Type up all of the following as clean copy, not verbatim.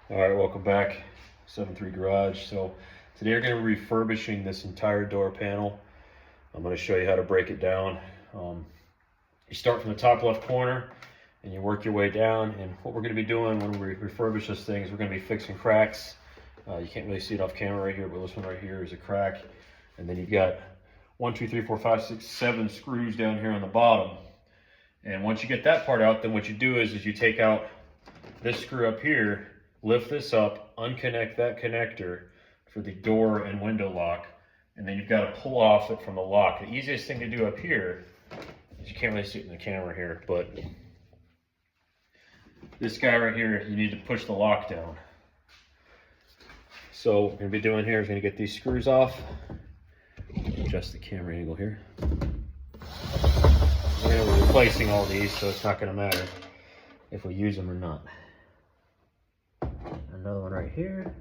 All right, welcome back, 7-3 Garage. So today we're going to be refurbishing this entire door panel. I'm going to show you how to break it down. You start from the top left corner and you work your way down. And what we're going to be doing when we refurbish this thing is we're going to be fixing cracks. You can't really see it off camera right here, but this one right here is a crack. And then you've got 1, 2, 3, 4, 5, 6, 7 screws down here on the bottom. And once you get that part out, then what you do is you take out this screw up here, lift this up, unconnect that connector for the door and window lock, and then you've got to pull off it from the lock. The easiest thing to do up here is, you can't really see it in the camera here, but this guy right here, you need to push the lock down. So what we're going to be doing here is going to get these screws off. Adjust the camera angle here. We're going to be replacing all these, so it's not going to matter if we use them or not. Another one right here.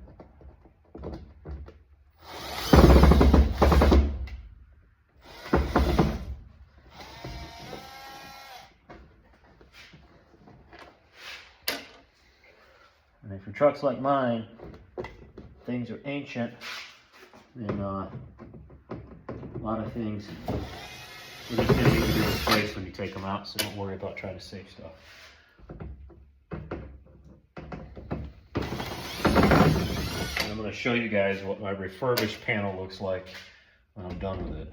And if your truck's like mine, things are ancient, and a lot of things are just going to need to be replaced when you take them out, so don't worry about trying to save stuff. I'm going to show you guys what my refurbished panel looks like when I'm done with it.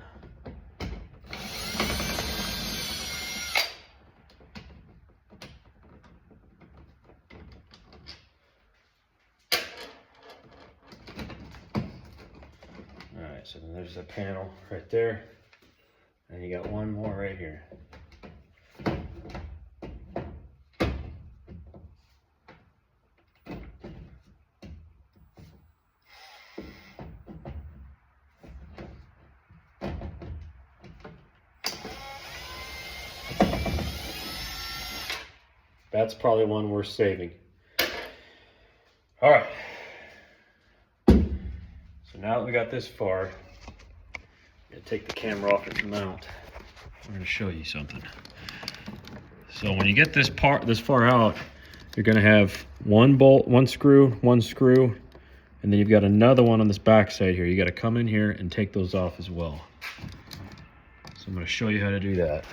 Alright, so then there's the panel right there, and you got one more right here. That's probably one worth saving. All right. So now that we got this far, I'm gonna take the camera off its mount. I'm gonna show you something. So when you get this far out, you're gonna have one bolt, one screw, and then you've got another one on this back side here. You gotta come in here and take those off as well. So I'm gonna show you how to do that.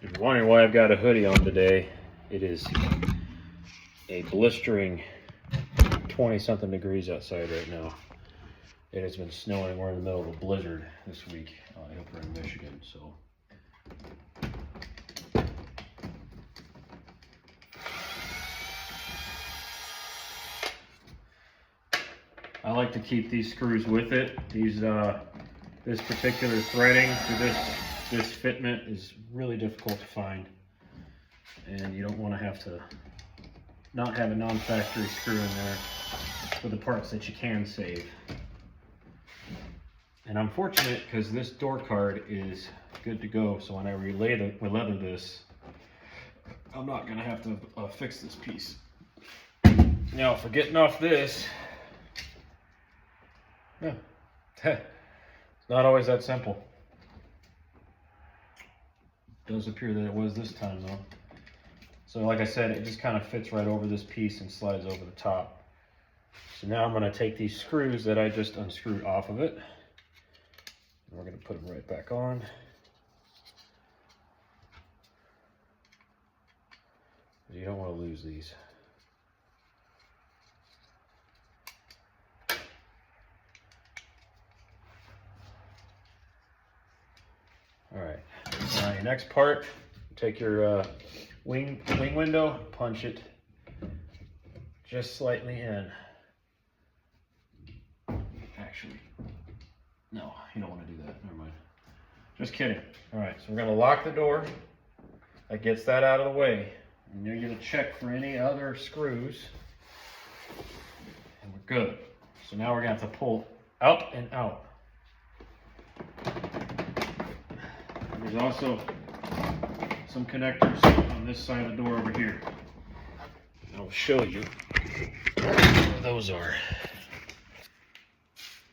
If you're wondering why I've got a hoodie on today, it is a blistering 20-something degrees outside right now. It has been snowing. We're in the middle of a blizzard this week over in Michigan. So I like to keep these screws with it. This particular threading for this fitment is really difficult to find, and you don't want to have to not have a non-factory screw in there for the parts that you can save. And I'm fortunate because this door card is good to go, so when I leather this, I'm not going to have to fix this piece. Now for getting off this, yeah, it's not always that simple. Does appear that it was this time though. So like I said, it just kind of fits right over this piece and slides over the top. So now I'm going to take these screws that I just unscrewed off of it, and we're going to put them right back on. You don't want to lose these. All right, now your next part, take your wing window, punch it just slightly in. Actually, no, you don't want to do that, never mind. Just kidding. All right, so we're gonna lock the door. That gets that out of the way. And you're gonna check for any other screws. And we're good. So now we're gonna have to pull up and out. There's also some connectors on this side of the door over here. I'll show you where those are.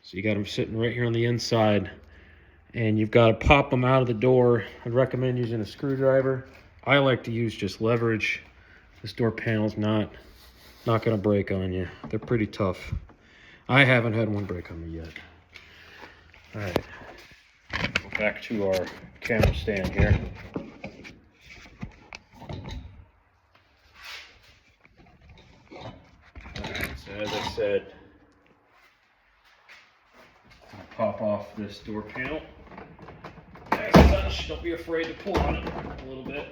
So you got them sitting right here on the inside, and you've got to pop them out of the door. I'd recommend using a screwdriver. I like to use just leverage. This door panel's not not gonna break on you. They're pretty tough. I haven't had one break on me yet. All right, back to our camera stand here. All right, so as I said, I'll pop off this door panel. As such, don't be afraid to pull on it a little bit.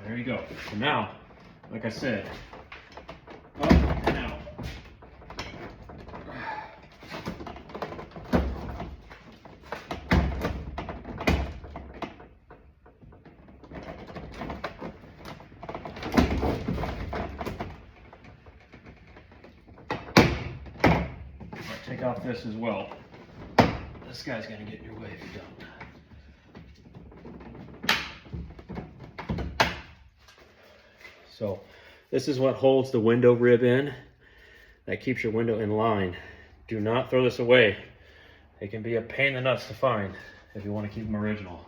There you go. So now, like I said, up and out. Take off this as well. This guy's gonna get in your way if you don't. So this is what holds the window rib in. That keeps your window in line. Do not throw this away. It can be a pain in the nuts to find if you want to keep them original.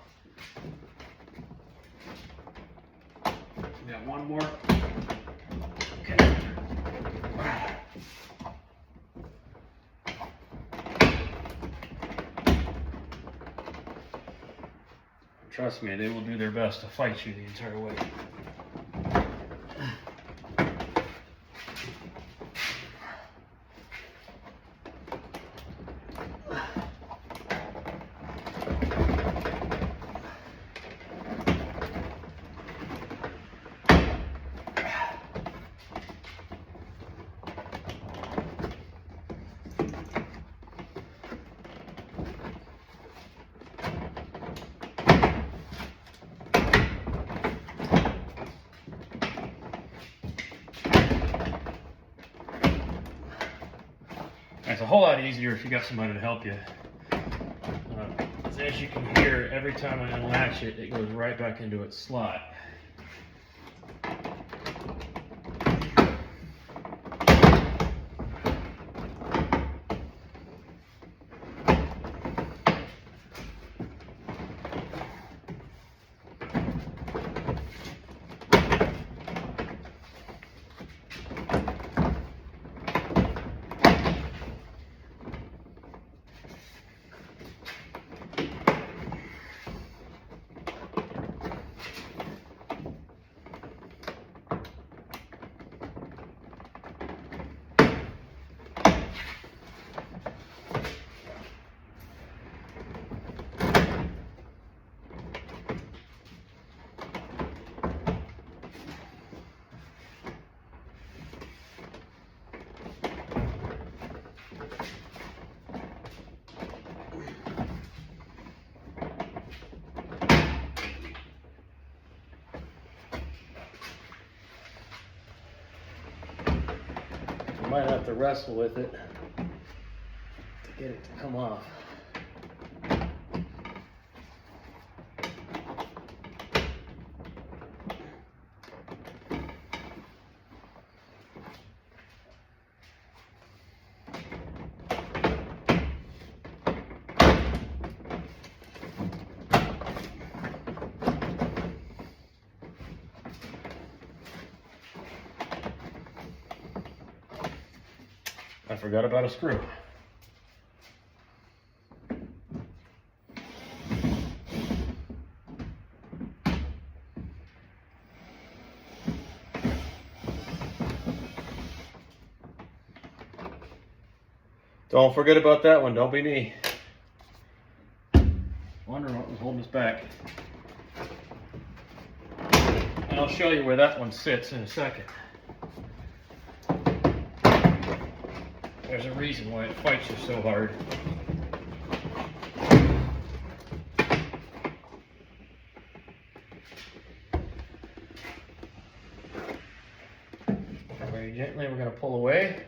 We got one more. Okay. Trust me, they will do their best to fight you the entire way. It's a whole lot easier if you got somebody to help you. As you can hear, every time I unlatch it, it goes right back into its slot. Might have to wrestle with it to get it to come off. I forgot about a screw. Don't forget about that one, don't be me. Wondering what was holding us back. And I'll show you where that one sits in a second. There's a reason why it fights you so hard. Very gently, we're going to pull away.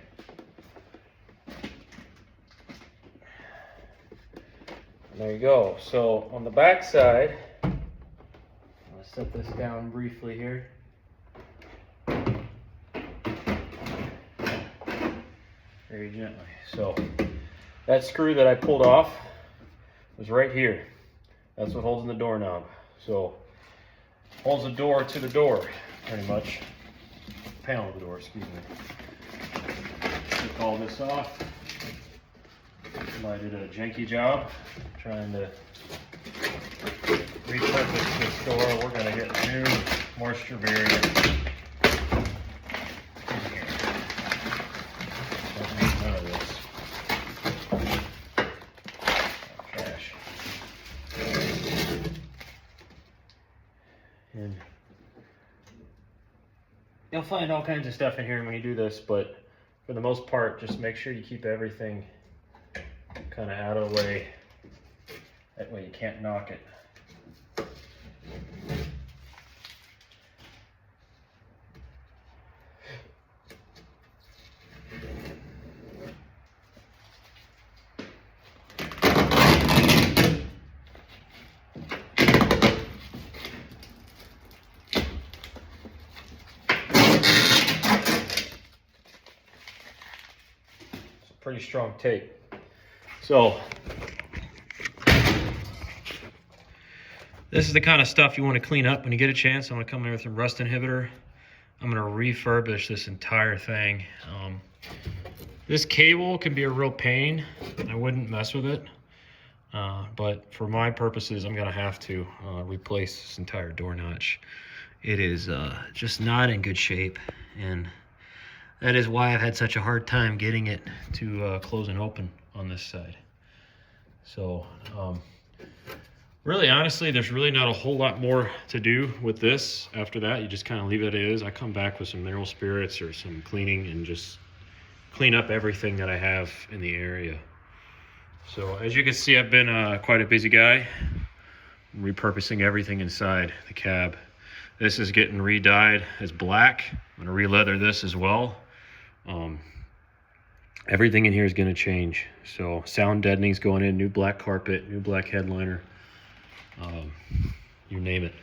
And there you go. So on the back side, I'll set this down briefly here. Very gently. So that screw that I pulled off was right here. That's what holds in the doorknob. So holds the door to the door, pretty much. Panel of the door, excuse me. Took all this off. Somebody did a janky job trying to repurpose this door. We're gonna get new moisture barrier. Don't need none of this. Trash. And you'll find all kinds of stuff in here when you do this, but for the most part, just make sure you keep everything kind of out of the way. That way you can't knock it. Pretty strong tape. So this is the kind of stuff you want to clean up when you get a chance. I'm going to come in with some rust inhibitor. I'm going to refurbish this entire thing. This cable can be a real pain. I wouldn't mess with it. But for my purposes, I'm going to have to replace this entire door notch. It is just not in good shape, and that is why I've had such a hard time getting it to close and open on this side. So really, honestly, there's really not a whole lot more to do with this. After that, you just kind of leave it as is. I come back with some mineral spirits or some cleaning and just clean up everything that I have in the area. So as you can see, I've been quite a busy guy, repurposing everything inside the cab. This is getting re-dyed as black. I'm gonna re-leather this as well. Everything in here is going to change. So sound deadening's going in, new black carpet, new black headliner, you name it.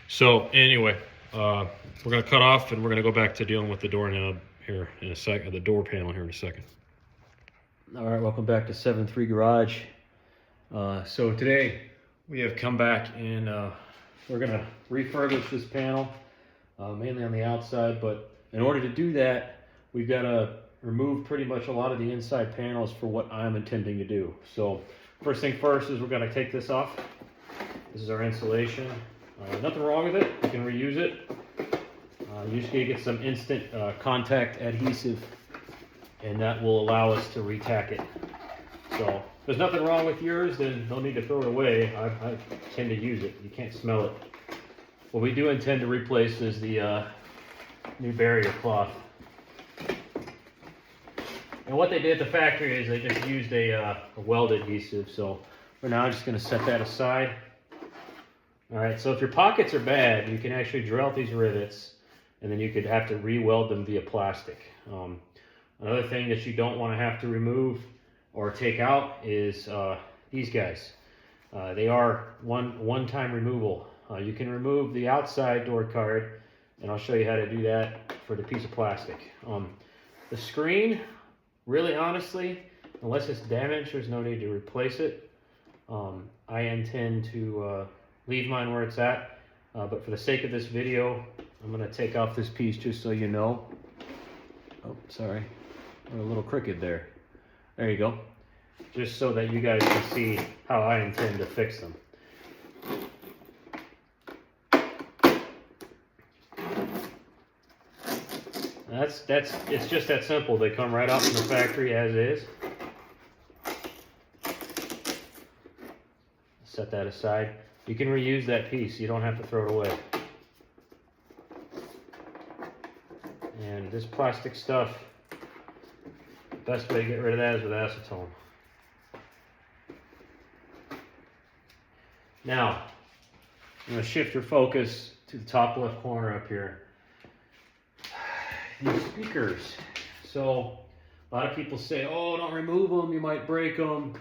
So anyway, we're going to cut off and we're going to go back to dealing with the doorknob here in a second, the door panel here in a second. All right, welcome back to 7-3 Garage. So today we have come back and we're going to refurbish this panel, mainly on the outside, but in order to do that, we've got to remove pretty much a lot of the inside panels for what I'm intending to do. So first thing first is we're going to take this off. This is our insulation. Nothing wrong with it. You can reuse it. You just got to get some instant contact adhesive, and that will allow us to retack it. So if there's nothing wrong with yours, then no need to throw it away. I tend to use it. You can't smell it. What we do intend to replace is the new barrier cloth. And what they did at the factory is they just used a weld adhesive. So we're now just going to set that aside. All right, so if your pockets are bad, you can actually drill out these rivets, and then you could have to re-weld them via plastic. Another thing that you don't want to have to remove or take out is these guys. They are one-time removal. You can remove the outside door card, and I'll show you how to do that for the piece of plastic. The screen, really honestly, unless it's damaged, there's no need to replace it. I intend to leave mine where it's at, but for the sake of this video, I'm going to take off this piece just so you know. Oh, sorry. We're a little crooked there. There you go. Just so that you guys can see how I intend to fix them. It's just that simple. They come right out from the factory as is. Set that aside. You can reuse that piece. You don't have to throw it away. And this plastic stuff, the best way to get rid of that is with acetone. Now, I'm going to shift your focus to the top left corner up here. These speakers. So a lot of people say, oh, don't remove them, you might break them.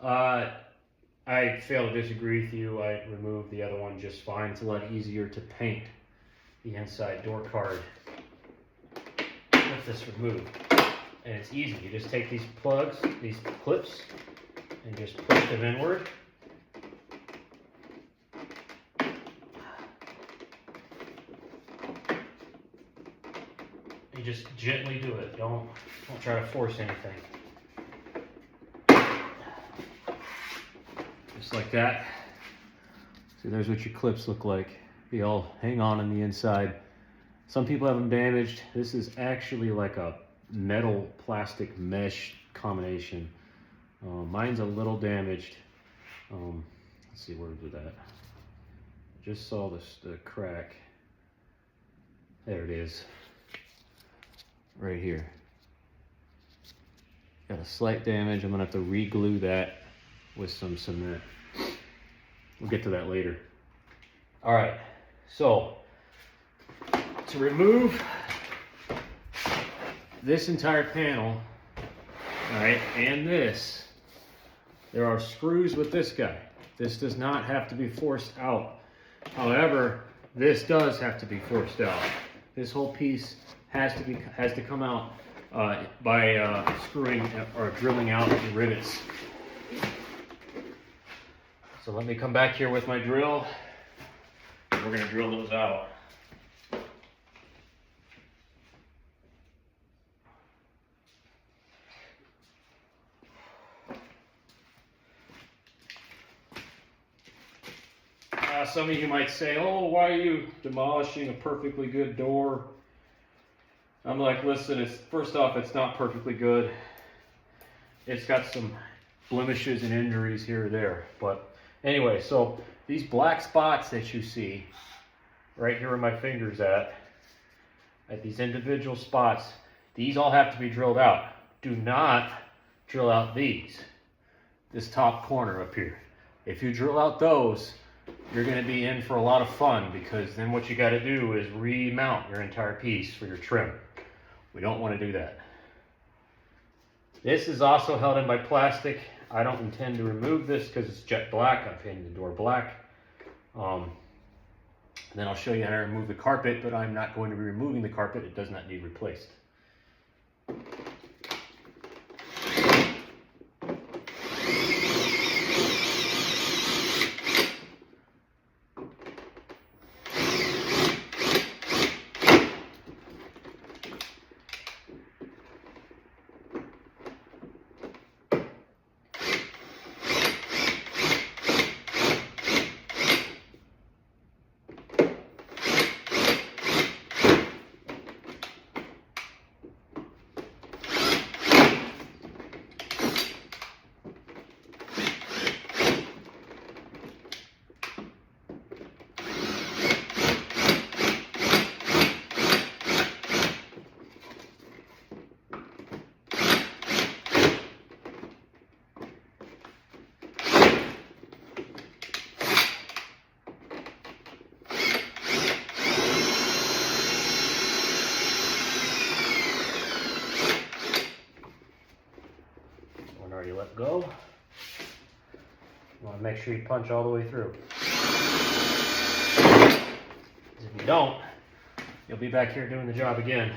I fail to disagree with you. I removed the other one just fine. It's a lot easier to paint the inside door card with this removed. And it's easy. You just take these plugs, these clips, and just push them inward. You just gently do it. Don't try to force anything. Just like that. See, there's what your clips look like. They all hang on the inside. Some people have them damaged. This is actually like a metal plastic mesh combination. Mine's a little damaged. Let's see, where was that? Just saw the crack. There it is. Right here. Got a slight damage. I'm gonna have to re-glue that with some cement. We'll get to that later. All right, so to remove this entire panel, all right, and this, there are screws with this guy. This does not have to be forced out. However, this does have to be forced out. This whole piece has to come out by screwing or drilling out the rivets. So let me come back here with my drill. And we're gonna drill those out. Some of you might say, oh, why are you demolishing a perfectly good door? I'm like, listen, first off, it's not perfectly good. It's got some blemishes and injuries here or there. But anyway, so these black spots that you see right here where my finger's at these individual spots, these all have to be drilled out. Do not drill out this top corner up here. If you drill out those, you're going to be in for a lot of fun, because then what you got to do is remount your entire piece for your trim. We don't want to do that. This is also held in by plastic. I don't intend to remove this because it's jet black. I'm painting the door black. Then I'll show you how to remove the carpet, but I'm not going to be removing the carpet. It does not need replaced. Already let go. You want to make sure you punch all the way through. If you don't, you'll be back here doing the job again.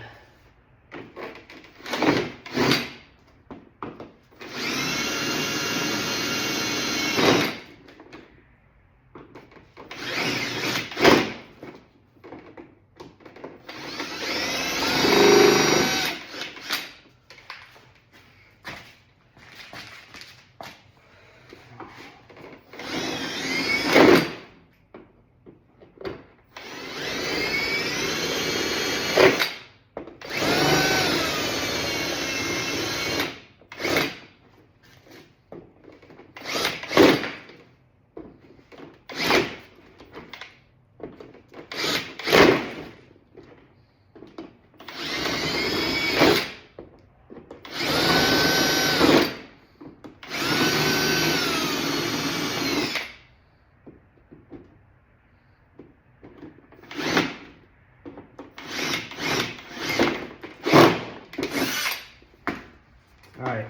Alright,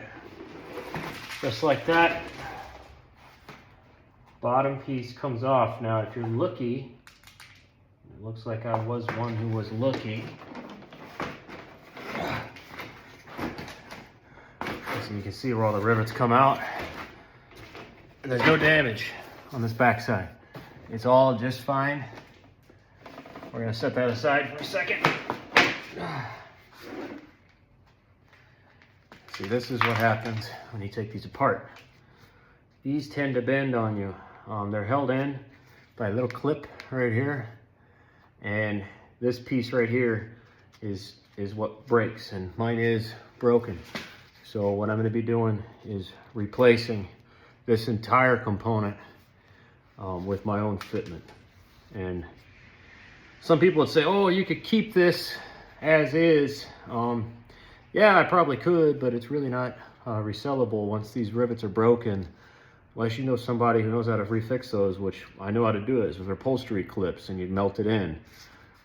just like that, bottom piece comes off. Now if you're lucky, it looks like I was one who was lucky. So you can see where all the rivets come out. And there's no damage on this back side. It's all just fine. We're going to set that aside for a second. See, this is what happens when you take these apart. These tend to bend on you. They're held in by a little clip right here, and this piece right here is what breaks, and mine is broken. So what I'm going to be doing is replacing this entire component with my own fitment. And some people would say, oh, you could keep this as is. Yeah, I probably could, but it's really not resellable once these rivets are broken, unless you know somebody who knows how to refix those, which I know how to do it with upholstery clips, and you melt it in.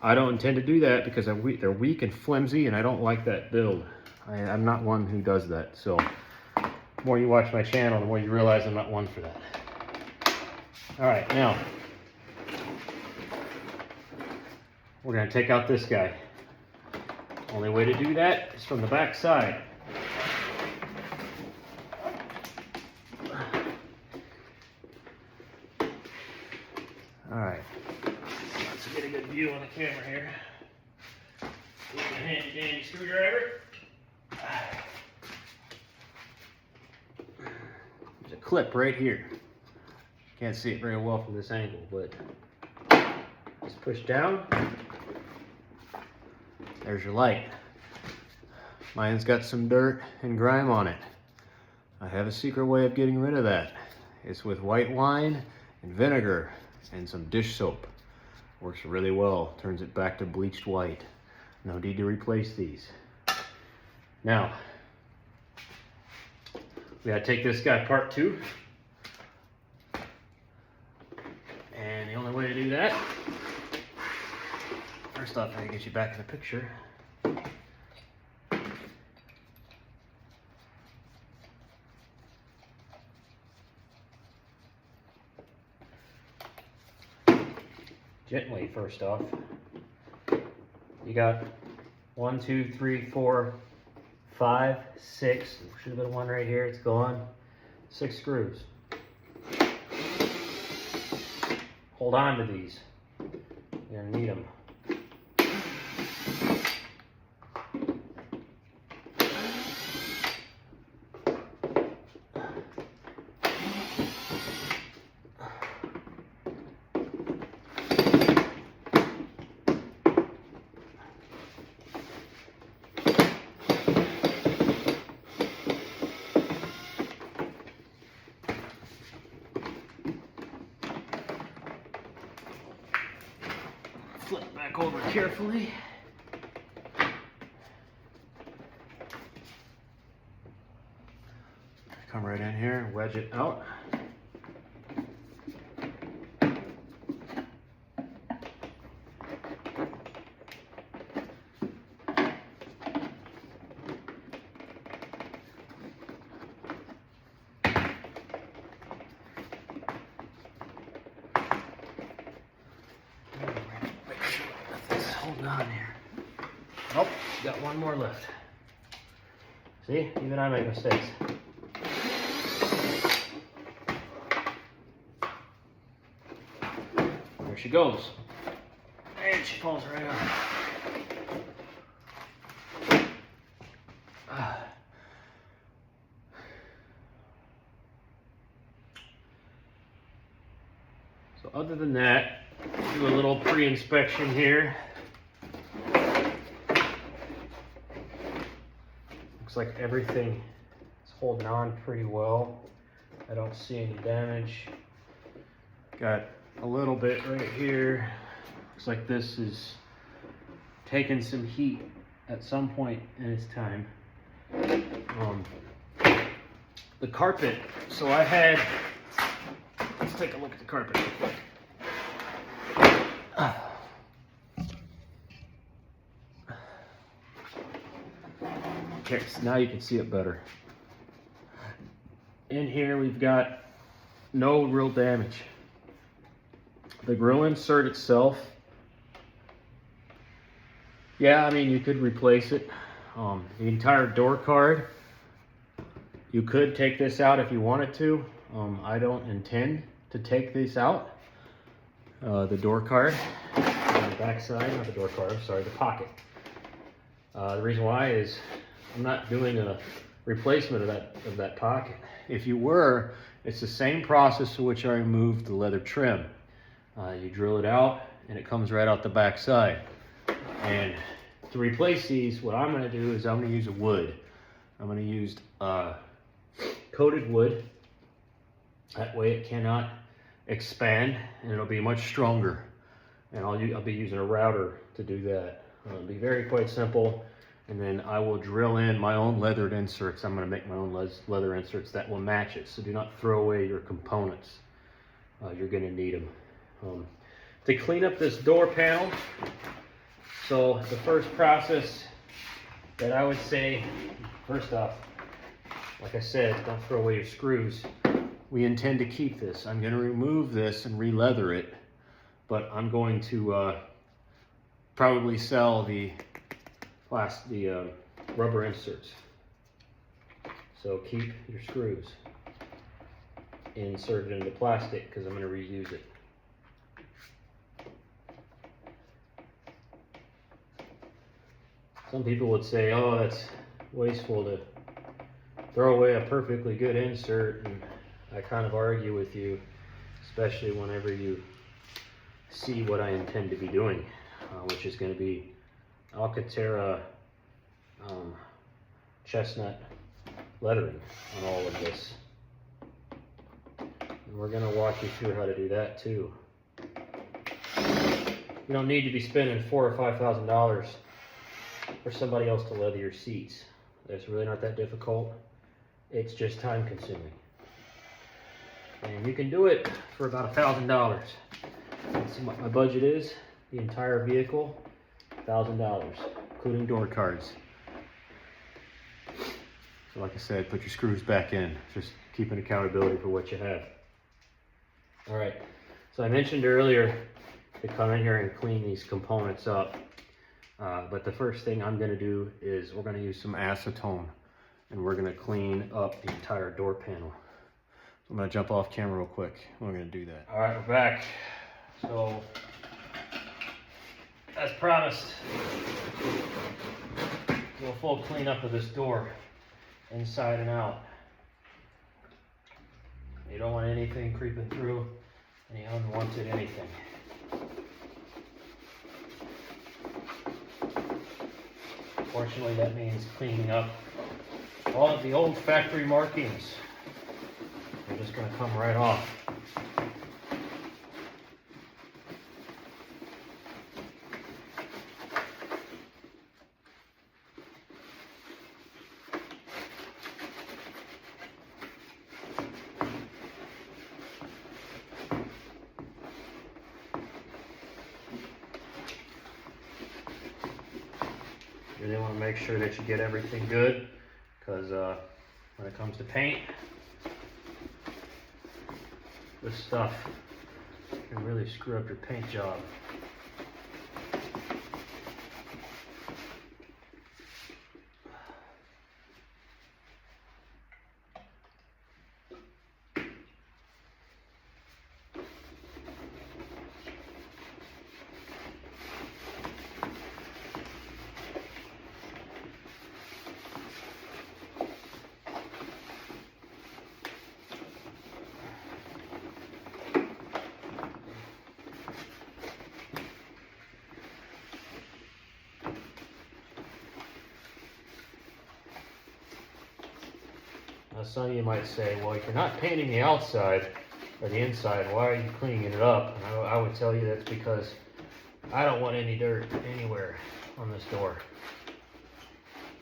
I don't intend to do that because they're weak and flimsy, and I don't like that build. I'm not one who does that. So the more you watch my channel, the more you realize I'm not one for that. All right, now we're gonna take out this guy. Only way to do that is from the back side. All right, let's get a good view on the camera here. With a handy dandy screwdriver. There's a clip right here. Can't see it very well from this angle, but just push down. There's your light. Mine's got some dirt and grime on it. I have a secret way of getting rid of that. It's with white wine and vinegar and some dish soap. Works really well. Turns it back to bleached white. No need to replace these. Now, we gotta take this guy apart too. And the only way to do that, first off, I gotta get you back in the picture. Gently, first off. You got 1, 2, 3, 4, 5, 6. Should have been one right here. It's gone. 6 screws. Hold on to these. You're gonna need them. Flip back over carefully. Come right in here, wedge it out. Holding on here. Oh, got one more left. See, even I make mistakes. There she goes. And she falls right on. So other than that, do a little pre-inspection here. Looks like everything is holding on pretty well. I don't see any damage. Got a little bit right here. Looks like this is taking some heat at some point in its time. The carpet, so I had, let's take a look at the carpet real quick. Okay, so now you can see it better. In here we've got no real damage. The grill insert itself, yeah, I mean, you could replace it. The entire door card, you could take this out if you wanted to. I don't intend to take this out. The door card on the back side, not the door card, sorry, the pocket. The reason why is I'm not doing a replacement of that pocket. If you were, it's the same process to which I removed the leather trim. You drill it out and it comes right out the back side. And to replace these, what I'm gonna do is I'm gonna use a wood. I'm gonna use coated wood. That way it cannot expand and it'll be much stronger. And I'll be using a router to do that. It'll be quite simple. And then I will drill in my own leathered inserts. I'm gonna make my own leather inserts that will match it. So do not throw away your components. You're gonna need them. To clean up this door panel, so the first process that I would say, first off, like I said, don't throw away your screws. We intend to keep this. I'm gonna remove this and re-leather it, but I'm going to probably sell the rubber inserts. So keep your screws inserted into plastic because I'm going to reuse it. Some people would say, oh, that's wasteful to throw away a perfectly good insert, and I kind of argue with you, especially whenever you see what I intend to be doing, which is going to be Alcantara chestnut lettering on all of this. And we're going to walk you through how to do that too. You don't need to be spending $4,000 or $5,000 for somebody else to leather your seats. It's really not that difficult. It's just time consuming. And you can do it for about $1,000. That's what my budget is. The entire vehicle, $1,000, including door cards. So like I said, put your screws back in. Just keeping accountability for what you have. All right, so I mentioned earlier to come in here and clean these components up. But the first thing I'm gonna do is we're gonna use some acetone and we're gonna clean up the entire door panel. So I'm gonna jump off camera real quick. We're gonna do that. All right, we're back. So, as promised, do a full cleanup of this door, inside and out. You don't want anything creeping through, any unwanted anything. Fortunately, that means cleaning up all of the old factory markings. They're just going to come right off. You really want to make sure that you get everything good, because when it comes to paint, this stuff can really screw up your paint job. Now some of you might say, well, if you're not painting the outside or the inside, why are you cleaning it up? And I would tell you that's because I don't want any dirt anywhere on this door.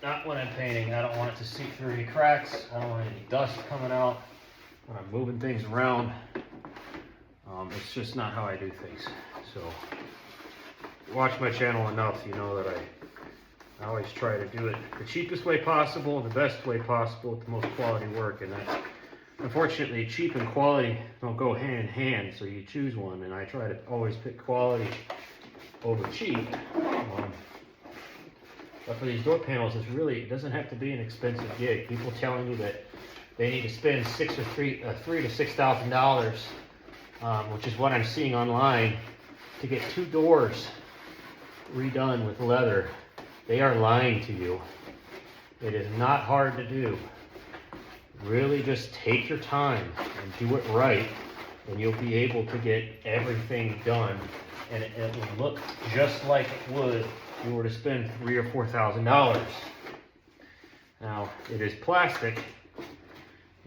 Not when I'm painting. I don't want it to seep through any cracks. I don't want any dust coming out when I'm moving things around. It's just not how I do things. So watch my channel enough, you know that I always try to do it the cheapest way possible and the best way possible with the most quality work. And that's, unfortunately, cheap and quality don't go hand in hand, so you choose one. And I try to always pick quality over cheap. But for these door panels, it doesn't have to be an expensive gig. People telling you that they need to spend $3,000 to $6,000, which is what I'm seeing online, to get 2 doors redone with leather. They are lying to you. It is not hard to do. Really just take your time and do it right, and you'll be able to get everything done, and it will look just like it would if you were to spend $3,000 or $4,000. Now, it is plastic,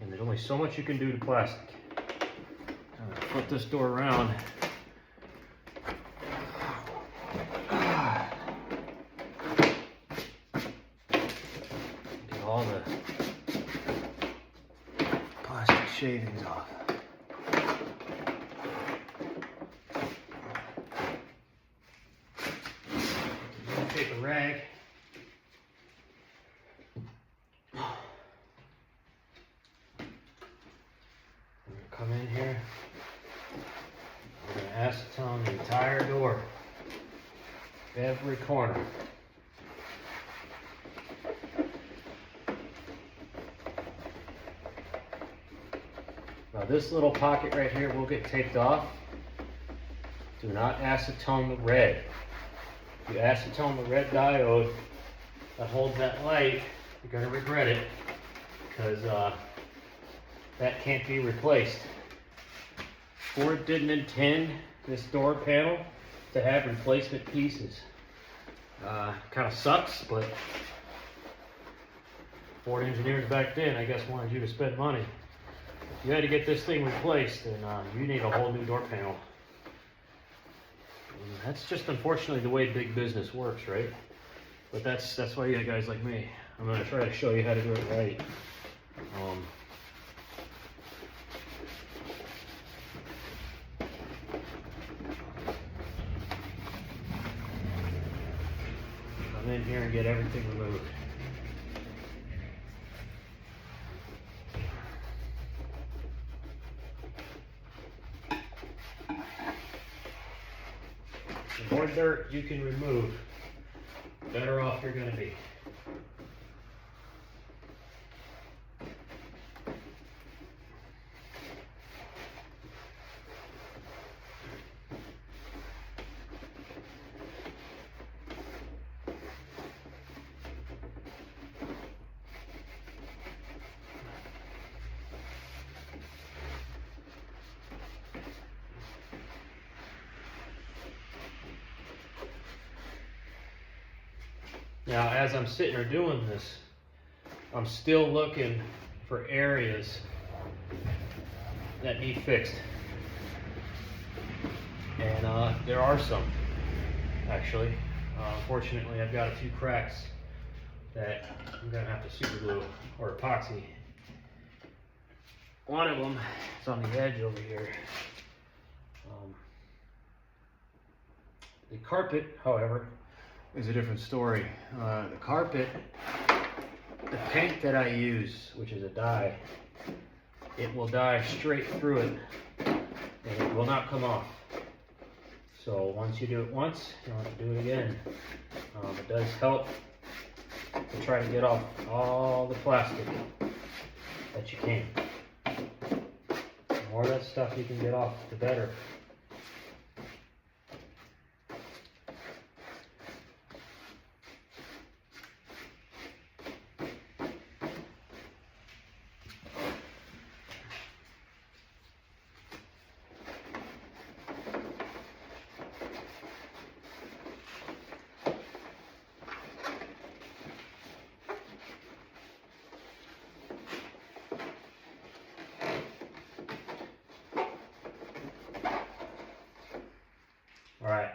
and there's only so much you can do to plastic. I'm gonna flip this door around. Get all the plastic shavings off. Take a rag. Come in here. We're going to acetone the entire door, every corner. Now this little pocket right here will get taped off. Do not acetone the red. If you acetone the red diode that holds that light, you're going to regret it, because that can't be replaced. Ford didn't intend this door panel to have replacement pieces. Kind of sucks, but Ford engineers back then, I guess, wanted you to spend money. If you had to get this thing replaced, then you need a whole new door panel. And that's just unfortunately the way big business works, right? But that's why you got guys like me. I'm going to try to show you how to do it right. Come in here and get everything removed. The more dirt you can remove, the better off you're going to be. Now, as I'm sitting here doing this, I'm still looking for areas that need fixed. And there are some, actually. Unfortunately, I've got a few cracks that I'm going to have to super glue or epoxy. One of them is on the edge over here. The carpet, however, is a different story. The carpet, the paint that I use, which is a dye, it will dye straight through it and it will not come off. So once you do it once, you don't have to do it again. It does help to try to get off all the plastic that you can. The more of that stuff you can get off, the better. All right,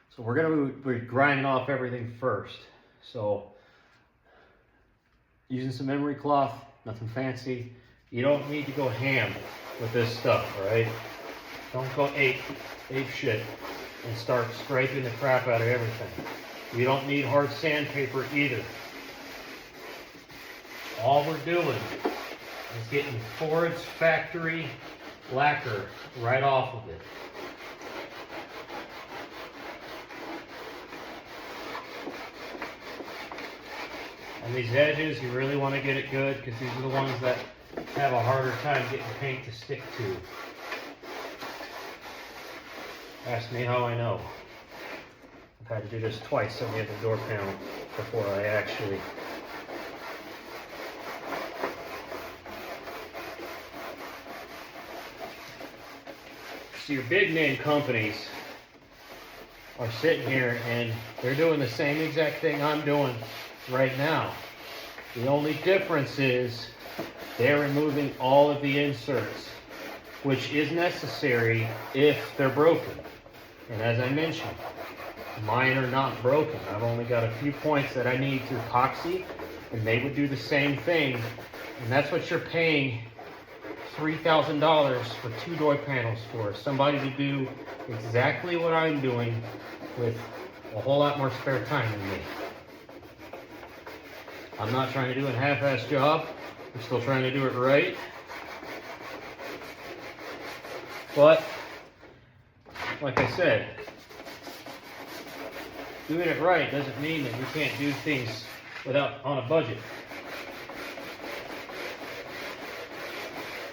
so we're gonna be grinding off everything first. So using some emery cloth, nothing fancy. You don't need to go ham with this stuff, all right? Don't go ape shit and start scraping the crap out of everything. You don't need hard sandpaper either. All we're doing is getting Ford's factory lacquer right off of it. On these edges, you really want to get it good because these are the ones that have a harder time getting paint to stick to. Ask me how I know. I've had to do this twice on the other door panel before I actually So your big name companies are sitting here and they're doing the same exact thing I'm doing right now. The only difference is they're removing all of the inserts, which is necessary if they're broken. And as I mentioned, mine are not broken. I've only got a few points that I need to epoxy, and they would do the same thing. And that's what you're paying $3,000 for 2 door panels for. Somebody to do exactly what I'm doing with a whole lot more spare time than me. I'm not trying to do a half-assed job. I'm still trying to do it right. But, like I said, doing it right doesn't mean that you can't do things on a budget.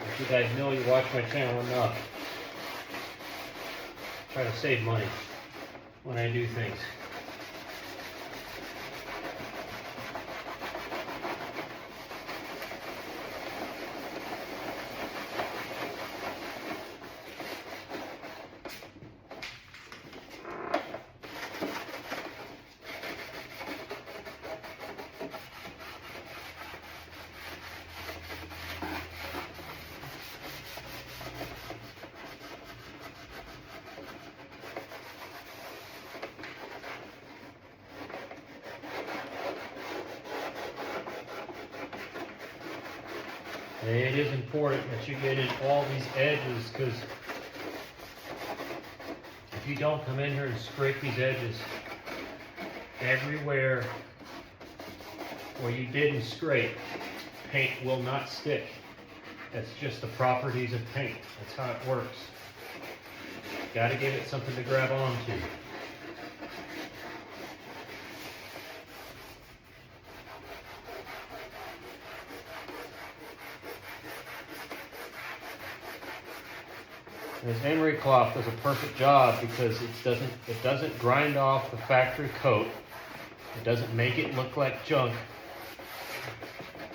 As you guys know, you watch my channel enough. Try to save money when I do things. And it is important that you get in all these edges, because if you don't come in here and scrape these edges, everywhere where you didn't scrape, paint will not stick. That's just the properties of paint. That's how it works. Got to give it something to grab onto. This emery cloth does a perfect job because it doesn't grind off the factory coat. It doesn't make it look like junk.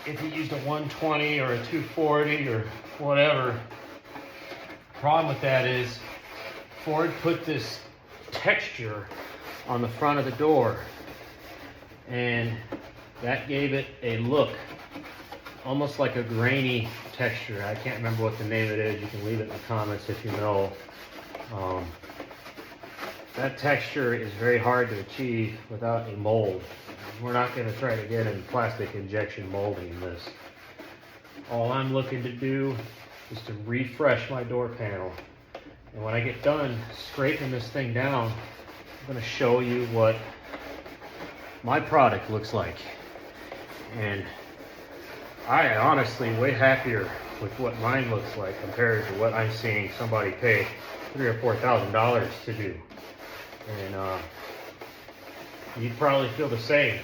If you used a 120 or a 240 or whatever, the problem with that is Ford put this texture on the front of the door, and that gave it a look almost like a grainy texture. I can't remember what the name of it is. You can leave it in the comments if you know. That texture is very hard to achieve without a mold. We're not going to try to get in plastic injection molding in this. All I'm looking to do is to refresh my door panel. And when I get done scraping this thing down, I'm going to show you what my product looks like. And I am honestly way happier with what mine looks like compared to what I'm seeing somebody pay $3,000 or $4,000 to do. And you'd probably feel the same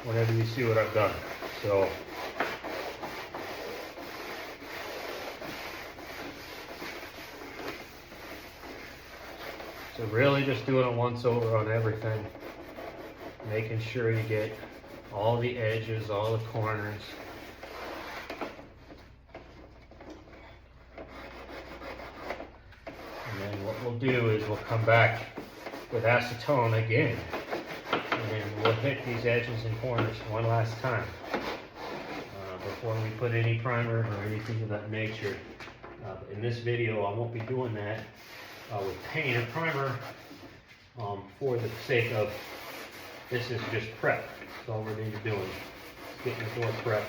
whenever you see what I've done. So really just doing a once over on everything, making sure you get all the edges, all the corners. And then what we'll do is we'll come back with acetone again, and we'll hit these edges and corners one last time before we put any primer or anything of that nature. In this video, I won't be doing that with paint or primer for the sake of this is just prep. That's all we're going to be doing, getting the door prepped.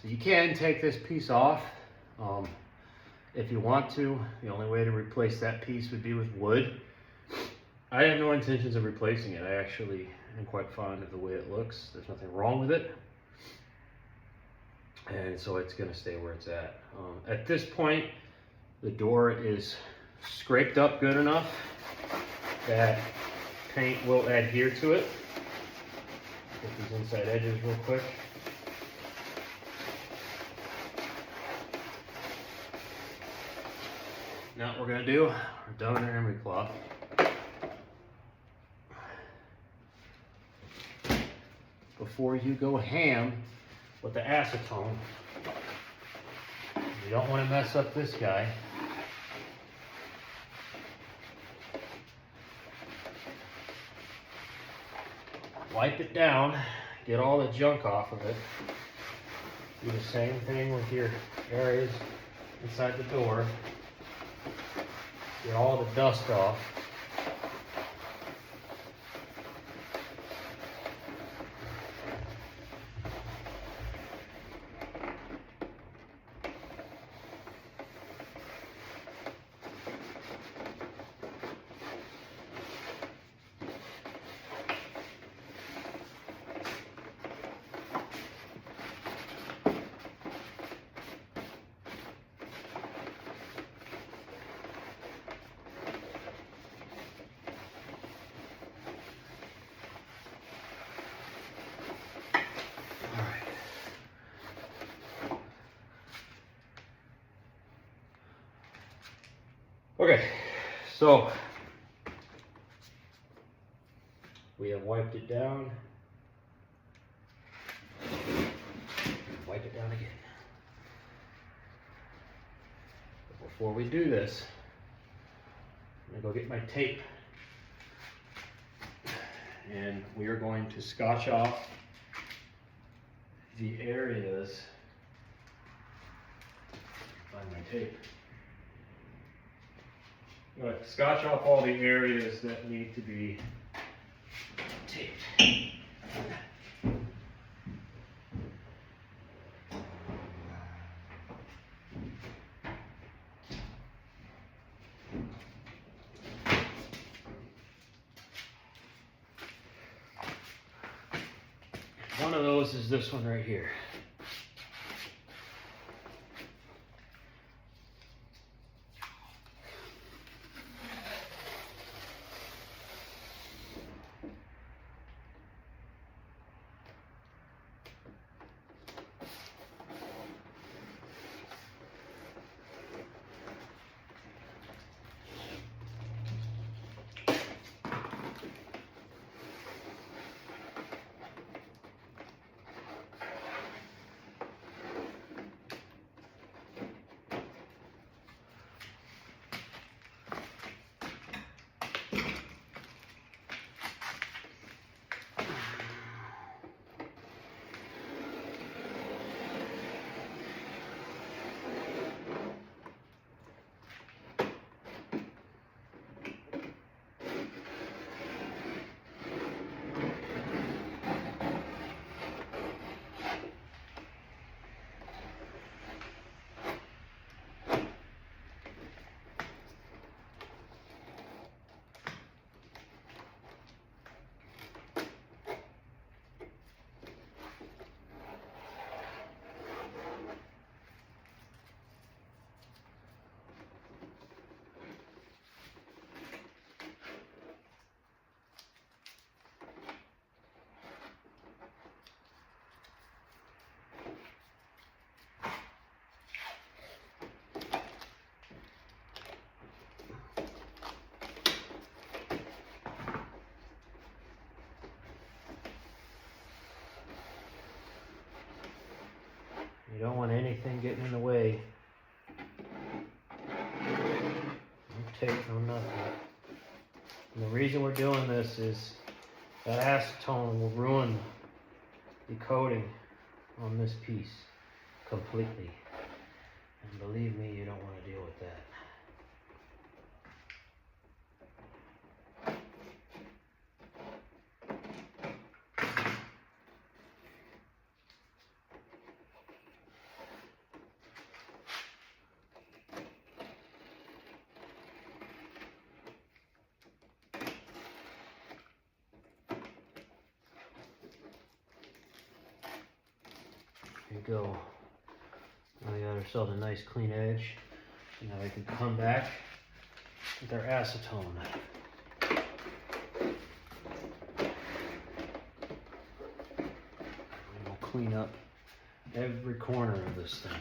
So you can take this piece off if you want to. The only way to replace that piece would be with wood. I have no intentions of replacing it. I actually am quite fond of the way it looks. There's nothing wrong with it. And so it's going to stay where it's at. At this point, the door is scraped up good enough that paint will adhere to it. Get these inside edges real quick. Now what we're going to do, we're done with our emery cloth. Before you go ham with the acetone, you don't want to mess up this guy. Wipe it down, get all the junk off of it. Do the same thing with your areas inside the door. Get all the dust off. Okay, so we have wiped it down. Wipe it down again. But before we do this, I'm gonna go get my tape, and we are going to scotch off the areas. Find my tape. I'm going to scotch off all the areas that need to be taped. One of those is this one right here. You don't want anything getting in the way. No tape, no nothing. And the reason we're doing this is that acetone will ruin the coating on this piece completely. And believe me, you don't want to deal with that. There you go. Now we got ourselves a nice clean edge. Now we can come back with our acetone. clean up every corner of this thing.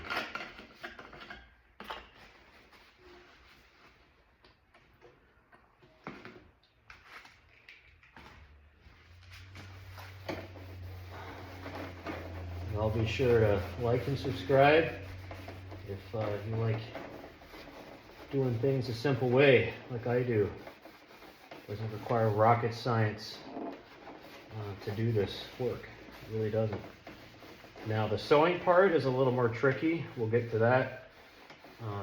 And I'll be sure to like and subscribe if you like doing things a simple way like I do. Doesn't require rocket science to do this work. It really doesn't. Now the sewing part is a little more tricky. We'll get to that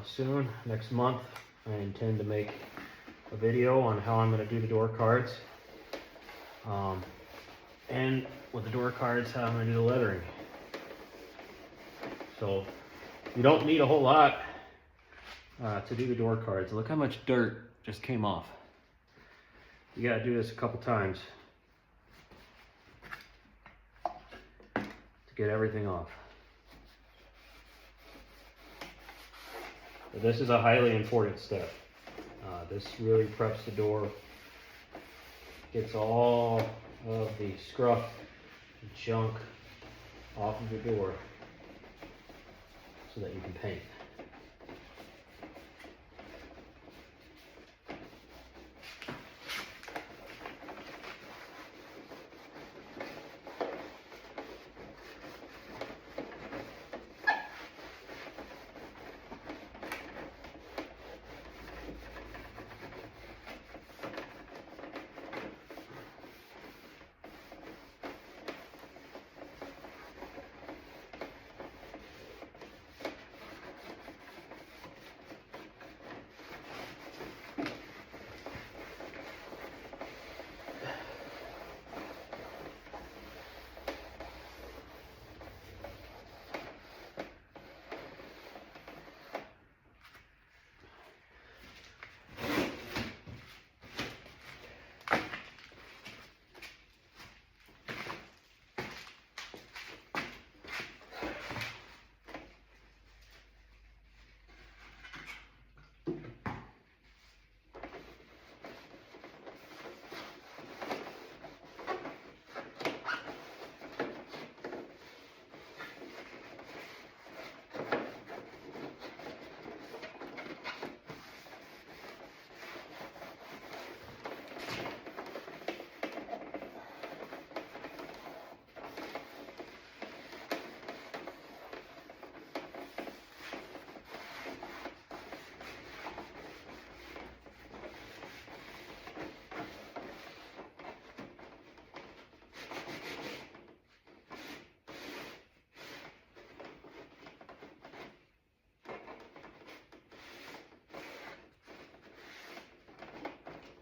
soon. Next month I intend to make a video on how I'm going to do the door cards. And with the door cards, how I'm going to do the lettering. So you don't need a whole lot to do the door cards. Look how much dirt just came off. You got to do this a couple times to get everything off. But this is a highly important step. This really preps the door, gets all of the scruff and junk off of the door so that you can paint.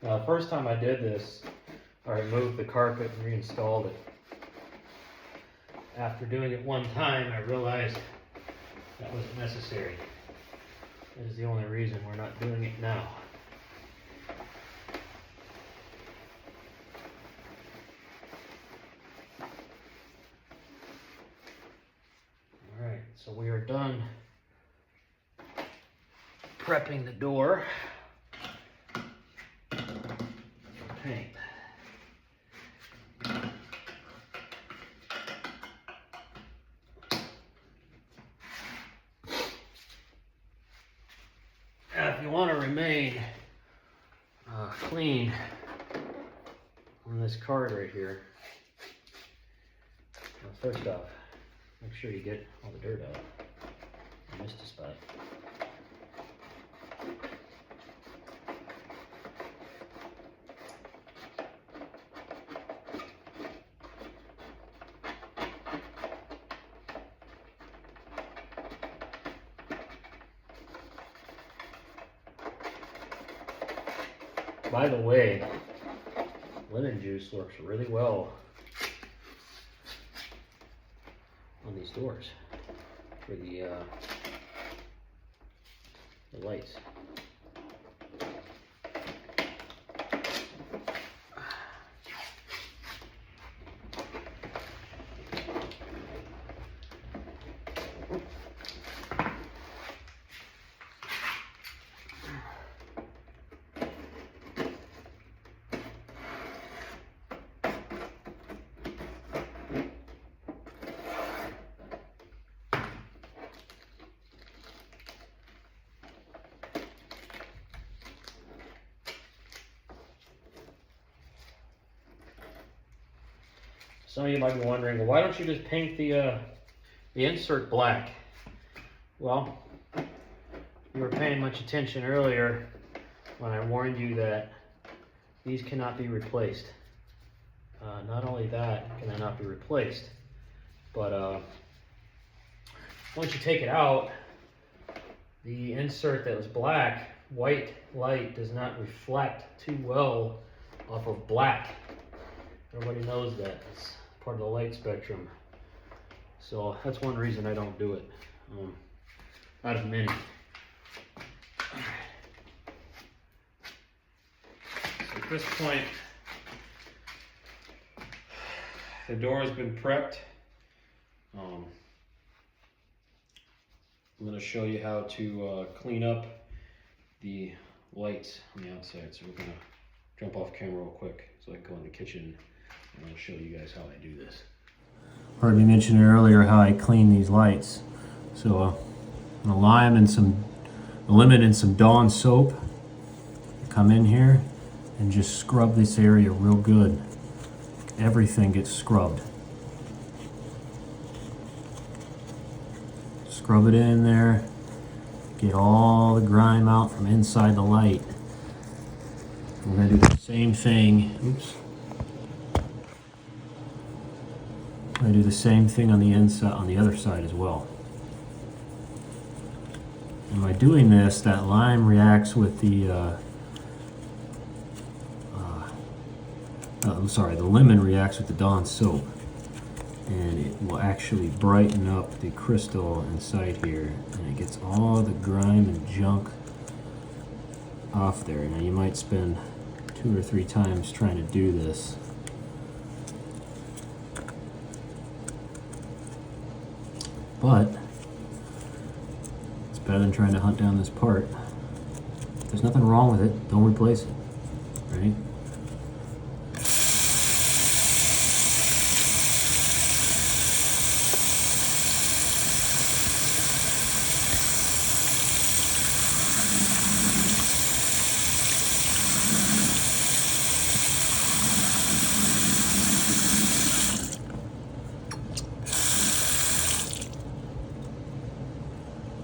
Now, the first time I did this, I removed the carpet and reinstalled it. After doing it one time, I realized that wasn't necessary. That is the only reason we're not doing it now. Alright, so we are done prepping the door for paint. Now, if you want to remain clean on this card right here, well, first off, make sure you get all the dirt out. I missed a spot. By the way, lemon juice works really well on these doors for the lights. Some of you might be wondering, well, why don't you just paint the insert black? Well, you were paying much attention earlier when I warned you that these cannot be replaced. Not only that can they not be replaced, but once you take it out, the insert that was black, white light does not reflect too well off of black. Everybody knows that. It's part of the light spectrum. So that's one reason I don't do it. Out of many. So at this point, the door has been prepped. I'm going to show you how to clean up the lights on the outside. So we're going to jump off camera real quick so I can go in the kitchen and I'll show you guys how I do this. Heard me mention earlier how I clean these lights. So I'm going to lie them in some lemon and some Dawn soap. Come in here and just scrub this area real good. Everything gets scrubbed. Scrub it in there. Get all the grime out from inside the light. We're going to do the same thing. Oops. I'm going to do the same thing on the inside, on the other side as well. And by doing this, that lime reacts with the the lemon reacts with the Dawn soap, and it will actually brighten up the crystal inside here, and it gets all the grime and junk off there. Now you might spend 2 or 3 times trying to do this. But it's better than trying to hunt down this part. If there's nothing wrong with it, don't replace it, right?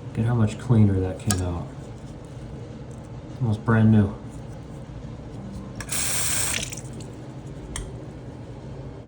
Look at how much cleaner that came out. Almost brand new.